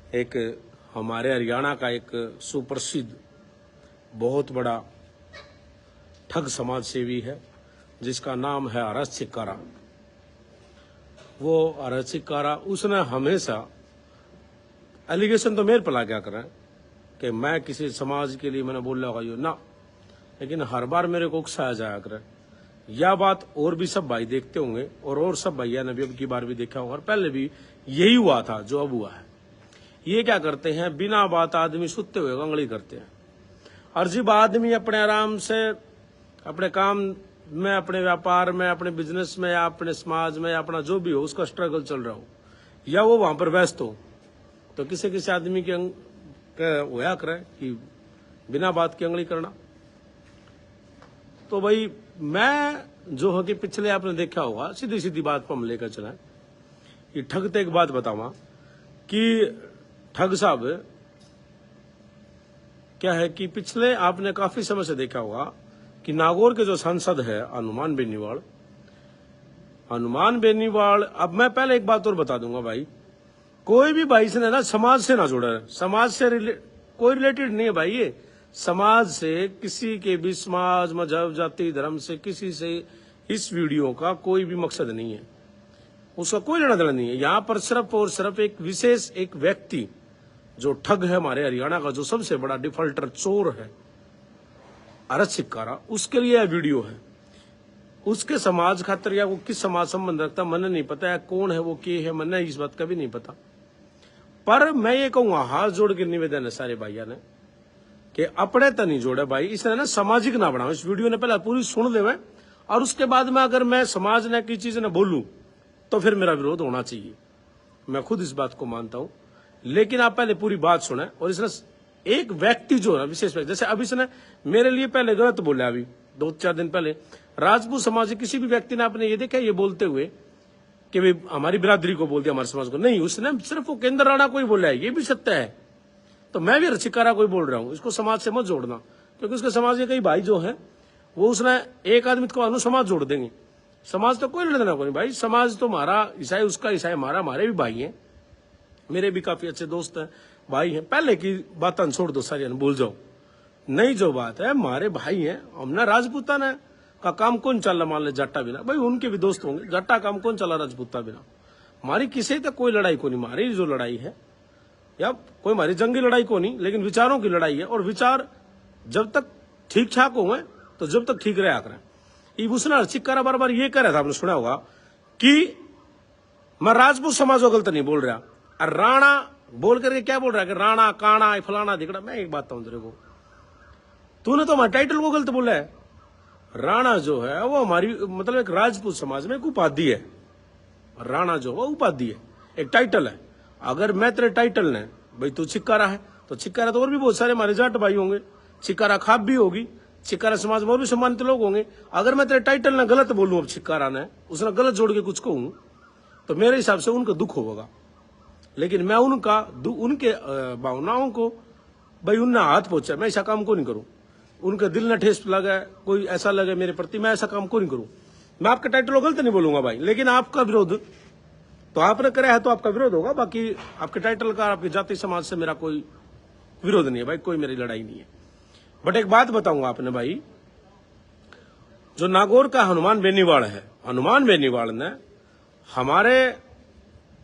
एक हमारे हरियाणा का एक सुप्रसिद्ध बहुत बड़ा ठग समाज सेवी है जिसका नाम है हरस चिक्कारा। वो हरस चिक्कारा उसने हमेशा एलिगेशन तो मेरे पर ला क्या करें कि मैं किसी समाज के लिए मैंने बोल रहा ना, लेकिन हर बार मेरे को उकसाया जाया करे। यह बात और भी सब भाई देखते होंगे और सब भैया ने भी अब की बार भी देखा होगा और पहले भी यही हुआ था जो अब हुआ है। ये क्या करते हैं, बिना बात आदमी सुत्ते हुए गंगली करते हैं। और जब आदमी अपने आराम से अपने काम में, अपने व्यापार में, अपने बिजनेस में या अपने समाज में या अपना जो भी हो उसका स्ट्रगल चल रहा हो या वो वहां पर व्यस्त हो, तो किसी किसी आदमी की होया करे कि बिना बात की अंगली करना। तो भाई मैं जो है कि पिछले आपने देखा होगा, सीधी सीधी बात पर हम लेकर चला कि ठग तो एक बात बतावा कि ठग साहब क्या है कि पिछले आपने काफी समय से देखा होगा कि नागौर के जो सांसद है हनुमान बेनीवाल, अब मैं पहले एक बात और बता दूंगा भाई, कोई भी भाई से ना समाज से ना जुड़ा है, समाज से कोई रिलेटेड नहीं है भाई। ये समाज से किसी के भी समाज, मजहब, जाति, धर्म से किसी से इस वीडियो का कोई भी मकसद नहीं है, उसका कोई लेना देना नहीं है। यहां पर सिर्फ और सिर्फ एक विशेष एक व्यक्ति जो ठग है हमारे हरियाणा का, जो सबसे बड़ा डिफॉल्टर चोर है हरस चिक्कारा, उसके लिए यह वीडियो है। उसके समाज खातर या वो किस समाज संबंध रखता मैंने नहीं पता है, कौन है वो के है मैंने इस बात का भी नहीं पता। पर मैं ये कहूंगा हाथ जोड़ के निवेदन है सारे भाइयों ने कि अपने तो नहीं जोड़े भाई, इसने ना सामाजिक ना बनाओ। इस वीडियो ने पहले पूरी सुन ले और उसके बाद में अगर मैं समाज ने की चीज ने बोलूं तो फिर मेरा विरोध होना चाहिए, मैं खुद इस बात को मानता हूं। लेकिन आप पहले पूरी बात सुने। और इसने एक व्यक्ति जो है विशेष व्यक्ति, जैसे अभी इसने मेरे लिए पहले गलत बोला, अभी 2-4 दिन पहले राजपूत समाज के किसी भी व्यक्ति ने आपने ये देखा ये बोलते हुए कि भाई हमारी बिरादरी को बोल दिया, हमारे समाज को नहीं, उसने सिर्फ वो केंद्र राणा को ही बोला है, ये भी सत्य है। तो मैं भी चिक्कारा को ही बोल रहा हूं, इसको समाज से मत जोड़ना, क्योंकि उसके समाज के कई भाई जो है वो उसने एक आदमी को अनुसमाज जोड़ देंगे। समाज तो कोई लेना देना कोई भाई, समाज तो हमारा ईसाई, उसका ईसाई, हमारा, हमारे भी भाई हैं, मेरे भी काफी अच्छे दोस्त हैं, भाई हैं। पहले की बात छोड़ दो सारी, भूल जाओ। नहीं जो बात है हमारे भाई हैं, हमने राजपूताना का काम कौन चल रहा, मान ले जाटा बिना, भाई उनके भी दोस्त होंगे, जाटा काम कौन चला राजपूता बिना। हमारी किसी तक कोई लड़ाई को नहीं, हमारी जो लड़ाई है या कोई हमारी जंगी लड़ाई को नहीं, लेकिन विचारों की लड़ाई है। और विचार जब तक ठीक ठाक होंगे तो जब तक ठीक रहा करें। उसने चिक्कारा बार बार ये कह रहा था, आपने सुना होगा कि मैं राजपूत समाज को गलत नहीं बोल रहा, और राणा बोल करके क्या बोल रहा है कि राणा काणा फलाना दिखड़ा। मैं एक बात कहूं तेरे को, तूने तो हमारे टाइटल को गलत बोला है। राणा जो है वो हमारी मतलब एक राजपूत समाज में एक उपाधि है। राणा जो है उपाधि है, एक टाइटल है। अगर मैं तेरे टाइटल ने भाई तू चिक्कारा है तो चिक्कारा तो और भी बहुत सारे हमारे जाट भाई होंगे, चिक्कारा खाप भी होगी, चिक्कारा समाज में और भी सम्मानित लोग होंगे। अगर मैं तेरे टाइटल ने गलत बोलूं, अब चिक्कारा ने उसने गलत जोड़ के कुछ कहूं तो मेरे हिसाब से उनका दुख होगा। लेकिन मैं उनके भावनाओं को भाई उनने हाथ पहुंचा, मैं ऐसा काम को नहीं करूं। उनके दिल ने ठेस लगा, कोई ऐसा लगे मेरे प्रति, मैं ऐसा काम को नहीं करूं। मैं आपके टाइटल को गलत नहीं बोलूंगा भाई, लेकिन आपका विरोध तो आपने करा है तो आपका विरोध होगा। बाकी आपके टाइटल का, आपके जाति समाज से मेरा कोई विरोध नहीं है भाई, कोई मेरी लड़ाई नहीं है। बट एक बात बताऊंगा आपने भाई, जो नागौर का हनुमान बेनीवाल है, हनुमान बेनीवाल ने हमारे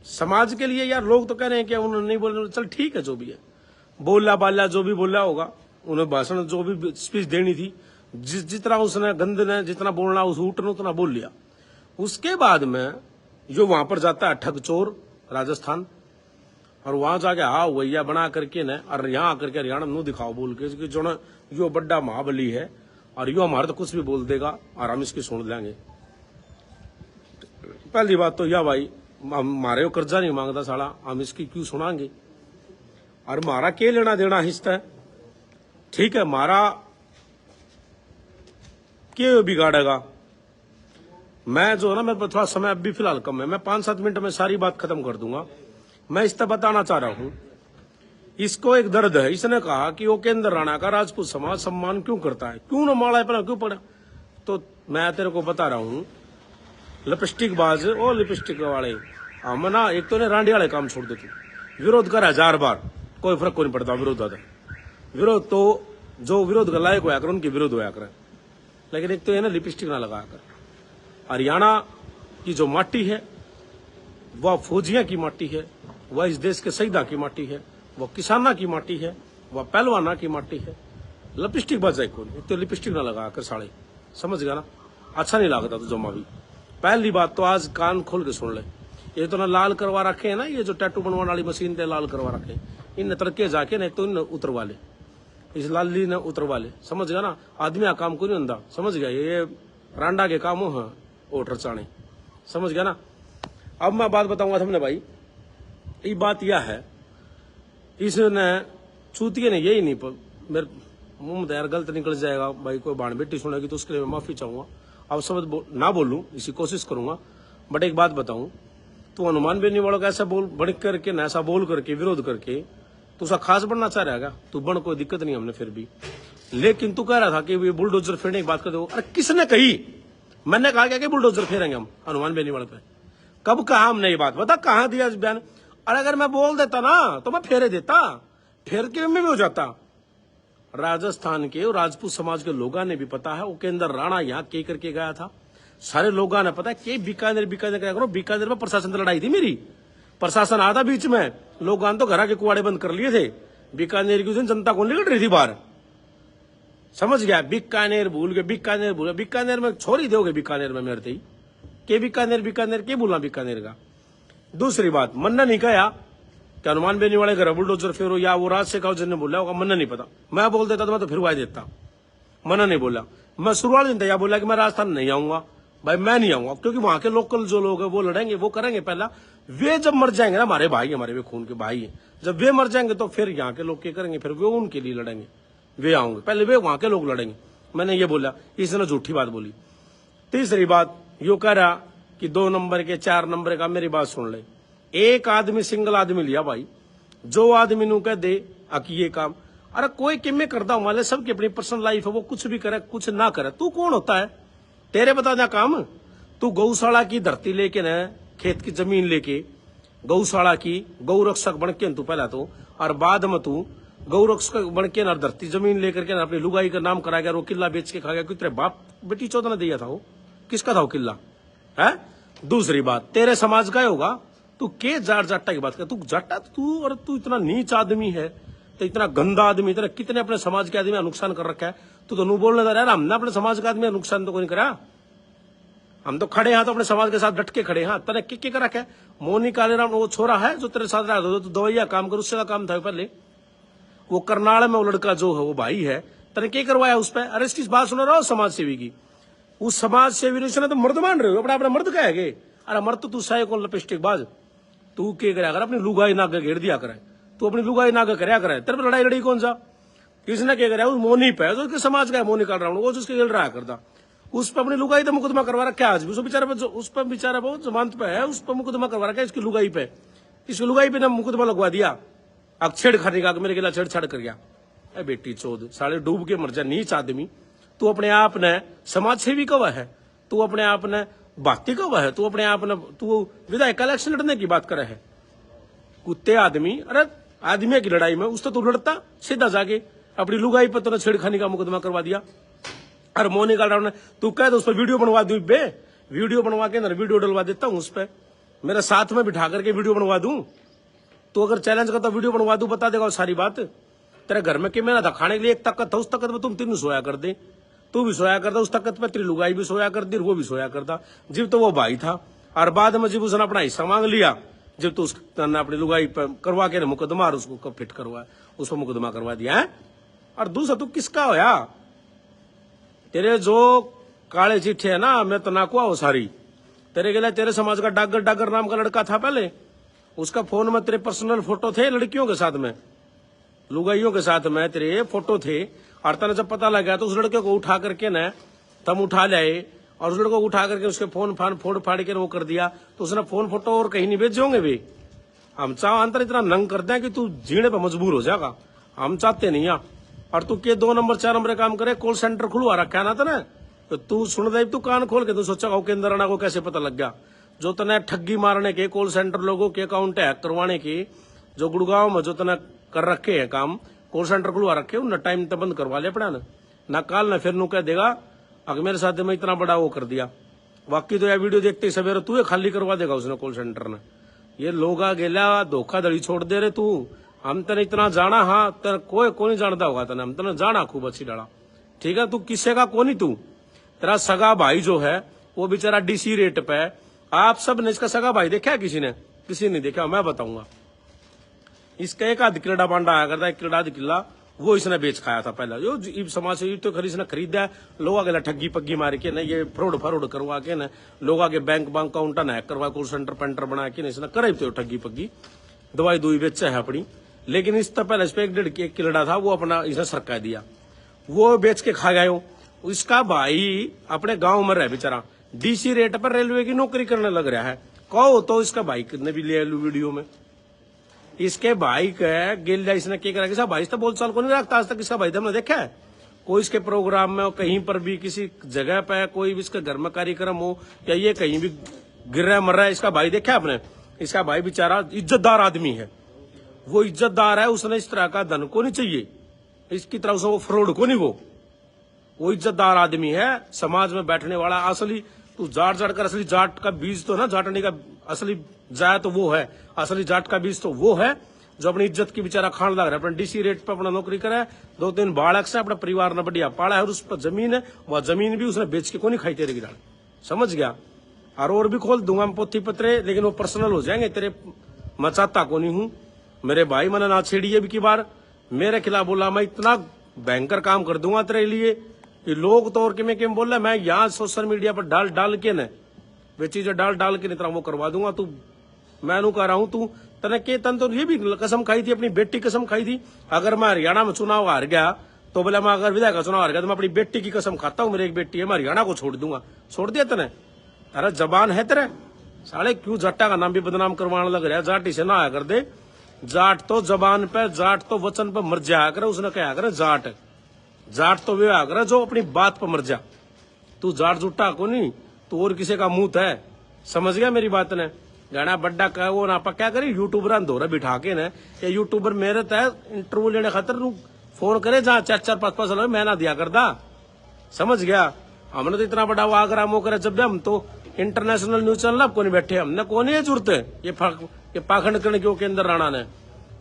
समाज के लिए, यार लोग तो कह रहे हैं कि उन्होंने नहीं बोल, चल ठीक है जो भी है, बोला बाला जो भी बोला होगा, उन्हें भाषण जो भी स्पीच देनी थी, जितना उसने गंद ने जितना बोलना उस ऊट ने उतना बोल लिया। उसके बाद में जो वहां पर जाता है ठग चोर राजस्थान, और वहां जाके हाँ वैया बना करके न, और यहाँ आकर के हरियाणा में दिखाओ बोल के जो न यो बड्डा महाबली है और यो हमारे तो कुछ भी बोल देगा और हम इसकी सुन लेंगे। पहली बात तो यह भाई, हमारे कर्जा नहीं मांगता साला, हम इसकी क्यों सुनाएंगे, और हमारा क्या लेना देना हिस्सा है। ठीक है, हमारा क्या बिगाड़ेगा। मैं जो है ना, मेरे पास थोड़ा समय अभी फिलहाल कम है, मैं 5-7 मिनट में सारी बात खत्म कर दूंगा। मैं इस तरह बताना चाह रहा हूं, इसको एक दर्द है। इसने कहा कि वो केंद्र राणा का राजपूत समाज सम्मान क्यों करता है, क्यों न माड़ा अपना क्यों पड़ा। तो मैं तेरे को बता रहा हूं, लिपस्टिक बाज और लिपस्टिक वाले हम ना, एक तो ने रांडी वाले काम छोड़ देते, विरोध कर 1000 बार, कोई फर्क को नहीं पड़ता। विरोध तो जो विरोध कर लायक होया कर उनके विरोध होया कर, लेकिन एक तो ये ना लिपस्टिक ना लगा कर। हरियाणा की जो माटी है वह फौजियों की माटी है, वह इस देश के शहीदा की माटी है, वह किसाना की माटी है, वह पहलवाना की माटी है। लिपस्टिक बजाए कौन, एक तो लिपस्टिक ना लगा कर साले, समझ गया ना, अच्छा नहीं लगता तो जमा भी। पहली बात तो आज कान खोल के सुन ले, ये तो ना लाल करवा रखे है ना, ये जो टैटू बनवाने वाली मशीन पे लाल करवा रखे, इन तड़के जाके नहीं तो इन उतरवा ले, इस लाली ने उतरवा ले, समझ गया ना। आदमी आ काम को नहीं अंदा, समझ गया, ये रांडा के काम हो ओटर चाणे, समझ गया ना। अब मैं बात बताऊंगा तुमने भाई, ये बात यह है, इसने चूतिए ने यही नहीं मेरे मुंह में यार गलत निकल जाएगा भाई, कोई बाण बेटी सुनेगी तो उसके लिए मैं माफी चाहूंगा। अब शब्द ना बोलूं इसी कोशिश करूंगा, बट एक बात बताऊं, तू हनुमान बेनी वालों का ऐसा बोल बन करके ना, ऐसा बोल करके विरोध करके तू उसका खास बनना चाह रहा है, तू बन, कोई दिक्कत नहीं हमने फिर भी। लेकिन तू कह रहा था कि ये बुलडोजर फेरने की बात कर दो, अरे किसने कही? मैंने कहा क्या कि बुलडोजर फेरेंगे हम हनुमान बेनी वाले पे? कब कहा हमने ये बात, बता कहाँ दिया इस बयान? अरे अगर मैं बोल देता ना तो मैं फेरे देता, फेर के में भी हो जाता। राजस्थान के राजपूत समाज के लोगों ने भी पता है, वो के अंदर राणा यहाँ के करके गया था, सारे लोगों ने पता है कि बीकानेर क्या करो, बीकानेर में प्रशासन से लड़ाई थी मेरी, प्रशासन आया था बीच में, लोगों तो घर के कुआड़े बंद कर लिए थे। बीकानेर की उस दिन जनता कौन निकल रही थी बाहर, समझ गया। बीकानेर भूल गए, बीकानेर भूल गए, बीकानेर में छोड़ दोगे, बीकानेर में मेरे थे के बीकानेर के बोला बीकानेर का। दूसरी बात, मन्ना नहीं कहा कि हनुमान बेनी वाले घर बुलडोजर फेरो, या वो राज शेखाव जिन्होंने बोला होगा, मन्ना नहीं पता। मैं बोल देता तो मैं तो फिर वाय देता, मन्ना नहीं बोला। मैं शुरुआत दिन या बोला कि मैं राजस्थान नहीं आऊंगा भाई, मैं नहीं आऊंगा, क्योंकि वहां के लोकल जो लोग हैं वो लड़ेंगे, वो करेंगे। पहला वे जब मर जाएंगे ना, हमारे भाई, हमारे वे खून के भाई हैं, जब वे मर जाएंगे तो फिर यहाँ के लोग क्या करेंगे, फिर वे उनके लिए लड़ेंगे, वे आऊंगे, पहले वे वहां के लोग लड़ेंगे। मैंने ये बोला, इसने झूठी बात बोली। तीसरी बात यो कह रहा कि 2 नंबर के 4 नंबर का, मेरी बात सुन ले, एक आदमी सिंगल आदमी लिया भाई, जो आदमी नु कह दे कि ये काम, अरे कोई किमें करता हूं, माले सबकी अपनी पर्सनल लाइफ है, वो कुछ भी करे कुछ ना करे, तू कौन होता है? तेरे बता दे काम। तू गौशाला की धरती लेके न, खेत की जमीन लेके, गौशाला की गौरक्षक बन के तू पहला तो, और बाद में तू गौरक्षक बन के ना धरती जमीन लेकर के ना अपनी लुगाई का नाम करा गया, वो किला बेच के खा गया, क्योंकि तेरे बाप बेटी चौदह ने दिया था, वो किसका था वो किला है? दूसरी बात, तेरे समाज का होगा, तू के जाट जाटा की बात कर, तू जाटा तू, और तू इतना नीच आदमी है, तो इतना गंदा आदमी, इतना कितने अपने समाज के आदमी का नुकसान कर रखा है, तू तो नू बोलने रहा, हमने अपने समाज के आदमी का नुकसान तो कोई नहीं करा, हम तो खड़े हैं, तो अपने समाज के साथ डट के खड़े हैं। तने क्या कर रखा है? मोनी कालेराम वो छोरा है जो तेरे साथ रहा, तो दवाइया काम कर, उससे का काम था पहले, वो करनाल में वो लड़का जो है वो भाई है, तने क्या करवाया उस पर? अरे इसकी बात सुन रहा हो समाज सेवी की, उस समाज सेवी ने तो मर्द मान रहे हो, अपना अपना मर्द कहेगे, अरे मर्द तो तू साय कौन लिपस्टिक बाज, तू क्या करे? अगर अपनी लुगाई नाग घेर दिया करे, तू अपनी लुगाई नाग करया करे, तेरे पर लड़ाई लड़ी कौन सा? किसने क्या करे? उस मोनी पे, जो समाज का है मोनी काल रावण, वो उसके खेल रहा करता, उस पर अपनी लुगाई तो मुकदमा करवा रखा है आज भी, उस बेचारे पे, उस पर बेचारा बहुत जमानत पे है, उस पर मुकदमा करवा रखा है, इसकी लुगाई पे, इसकी लुगाई पे ना मुकदमा लगवा दिया, अब छेड़खानी का मेरे खिलाफ छेड़छाड़ कर गया। अरे बेटी चौध, साले डूब के मर जा नीच आदमी, तू अपने आप ने समाज सेवी कवा है, तू अपने आप ने बाती कवा है, तू अपने आप ने, तू विधायक इलेक्शन लड़ने की बात करे है, कुत्ते आदमी। अरे आदमी की लड़ाई में उस तो तू लड़ता सीधा जाके, अपनी लुगाई पर तूने छेड़खानी का मुकदमा करवा दिया। और मोनी का ने तू कह दो उस पर वीडियो बनवा दू, बे वीडियो बनवा के अंदर वीडियो डलवा देता हूं, उस पर मेरे साथ में बिठा करके वीडियो बनवा दूं, तो अगर चैलेंज करता वीडियो बनवा दूं, बता देगा सारी बात। तेरे घर में कि मेरा था खाने के लिए एक ताकत था, उस ताकत में तुम तीनों सोया कर दे, तू भी सोया करता, उस ताकत में तेरी लुगाई भी सोया कर दी, वो भी सोया करता, जब तो वो भाई था। और बाद में जब उसने अपना हिस्सा मांग लिया, जब तो उसने अपनी लुगाई पर करवा के मुकदमा, और उसको फिट करवा, उस पर मुकदमा करवा दिया है। और दूसरा तू किसका होया? तेरे जो काले चिट्ठे है ना, मैं तो नाकुआ हो सारी, तेरे के लिए तेरे समाज का डागर डागर नाम का लड़का था पहले, उसका फोन में तेरे पर्सनल फोटो थे लड़कियों के साथ में, लुगाइयों के साथ में तेरे फोटो थे। और तने जब पता लगा तो उस लड़के को उठा करके न तम उठा लाए, और उस लड़के को उठा करके उसके फोन फान फोड़ फाड़ के वो कर दिया, तो उसने फोन फोटो और कहीं नहीं भेजे होंगे वे। हम चाह अंतर इतना नंग करते हैं कि तू जीने पर मजबूर हो जाएगा, हम चाहते नहीं है। और तू के 2 नंबर 4 नंबर काम करे, कॉल सेंटर खुलवा रखा है ना तने, तो तू सुन दे, तू कान खोल के तू सोचा के अंदर आना को कैसे पता लग गया, जो तने ठगी मारने के, कॉल सेंटर लोगों के अकाउंट हैक करवाने के, जो गुड़गांव में जो तना कर रखे हैं काम, कॉल सेंटर खुलवा रखे, उन टाइम तक बंद करवा ले अपना ना काल ना फिर नु कह देगा अगर मेरे साथ में इतना बड़ा वो कर दिया। बाकी तो यह वीडियो देखते ही सवेरे तू ये खाली करवा देगा उसने कॉल सेंटर ने। ये लोग आ गेला धोखाधड़ी छोड़ दे रहे तू, हम तने इतना जाना, हाँ तेरे कोई नहीं जानता होगा तने, हम तने जाना खूब अच्छी डाला, ठीक है। तू किससे का कौन ही तू, तेरा सगा भाई जो है वो बेचारा डीसी रेट पे, आप सब ने इसका सगा भाई देखा है किसी ने? किसी ने देखा? मैं बताऊंगा। इसका एक आध किला बांडा आया करता, एक किला आध किला वो इसने बेच खाया था पहले, जो समाज से तो खरीद इसने खरीदा, लोग आगे ठगी पग्गी मार के ना, ये फ्रॉड फरोड करवा के ना, लोग आगे बैंक अकाउंट ना हैक करवा, कॉल सेंटर पेंटर बना के इसने करे तो ठगी पग्गी दवाई दुई बेचा है अपनी। लेकिन इस तो पहले इस पे 1.5 किलड़ा था वो अपना इसने सरका दिया, वो बेच के खा गए। इसका भाई अपने गांव में रहे बेचारा, डीसी रेट पर रेलवे की नौकरी करने लग रहा है। कहो तो इसका भाई कितने भी ले लू वीडियो में, इसके भाई का गिल इसने क्या करा, किसा भाई तो बोल चाल को नहीं रखता आज तक। इसका भाई तो हमने देखा है कोई इसके प्रोग्राम में कहीं पर भी किसी जगह पे कोई भी इसके घर में कार्यक्रम हो या ये कहीं भी गिर रहा मर रहा है, इसका भाई देखा आपने? इसका भाई बेचारा इज्जतदार आदमी है, वो इज्जतदार है, उसने इस तरह का धन को नहीं चाहिए, इसकी तरफ से वो फ्रॉड को नहीं, वो इज्जतदार आदमी है, समाज में बैठने वाला असली। तू जाट जाट कर असली जाट का बीज तो ना, जाटने का असली जाए तो वो है, असली जाट का बीज तो वो है जो अपनी इज्जत की बेचारा खान लग रहा है, अपना डीसी रेट पे अपना नौकरी करे, 2-3 बालक से अपना परिवार ने बढ़िया पाला है, और उस पर जमीन है, वह जमीन भी उसने बेच के को नहीं खाई तेरे गिराड़, समझ गया। और भी खोल दूंगा मैं पोथी पत्रे, लेकिन वो पर्सनल हो जाएंगे तेरे, मचाता को नहीं हूं मेरे भाई। मैंने ना छेड़ी अब की बार मेरे खिलाफ बोला, मैं इतना भयंकर काम कर दूंगा तेरे लिए, ये लोग तो और कि बोल रहा मैं यहाँ सोशल मीडिया पर डाल के न वे चीजें डाल के नहीं वो करवा दूंगा। तू मैं नू कह रहा हूं, तू तने के तन तो ये भी कसम खाई थी, अपनी बेटी कसम खाई थी, अगर मैं हरियाणा में चुनाव हार गया तो बोला मैं अगर विधायक का चुनाव हार गया तो मैं अपनी बेटी की कसम खाता हूँ, मेरी एक बेटी है, मैं हरियाणा को छोड़ दूंगा। छोड़ दिया तने? अरे जबान है तेरे साले, क्यों जाटा का नाम भी बदनाम करवाने लग रहा है? जाटी से ना आया कर दे, जाट तो जबान पे, जाट तो वचन पे मर जाया करे, उसने कहा करे जाट तो वे आकर जो अपनी बात पर मर जा। तू जाट जुटा को नहीं, तू और किसी का मुंह है, समझ गया मेरी बात ने? गाना बड्डा कह वो ना क्या करी, यूट्यूबर धोरा बिठा के ना, ये यूट्यूबर मेरे तय इंटरव्यू लेने खातर फोन करे जहाँ 4-4, 5-5 साल मैं ना दिया करता, समझ गया। हमने तो इतना बड़ा वो आगरा मो करे, जब हम तो इंटरनेशनल न्यूज चैनल को नहीं बैठे, हमने कौन है जरूरत है ये पाखंड करने की। के अंदर राणा ने,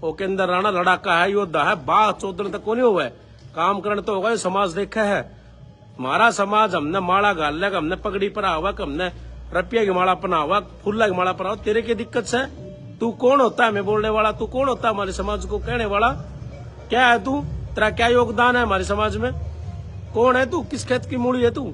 ओके अंदर राणा लड़ाका है, योद्धा है, 12-14 तक कौन हुआ है, काम करने तो होगा। समाज देखा है हमारा समाज, हमने माला गाल लिया, हमने पगड़ी पर आवा, हमने रपिया की माला पना हुआ, फुल्ला की माला पना हुआ, तेरे की दिक्कत से? तू कौन होता है मैं बोलने वाला? तू कौन होता है हमारे समाज को कहने वाला? क्या है तू? तेरा क्या योगदान है हमारे समाज में? कौन है तू? किस खेत की मूड़ी है तू?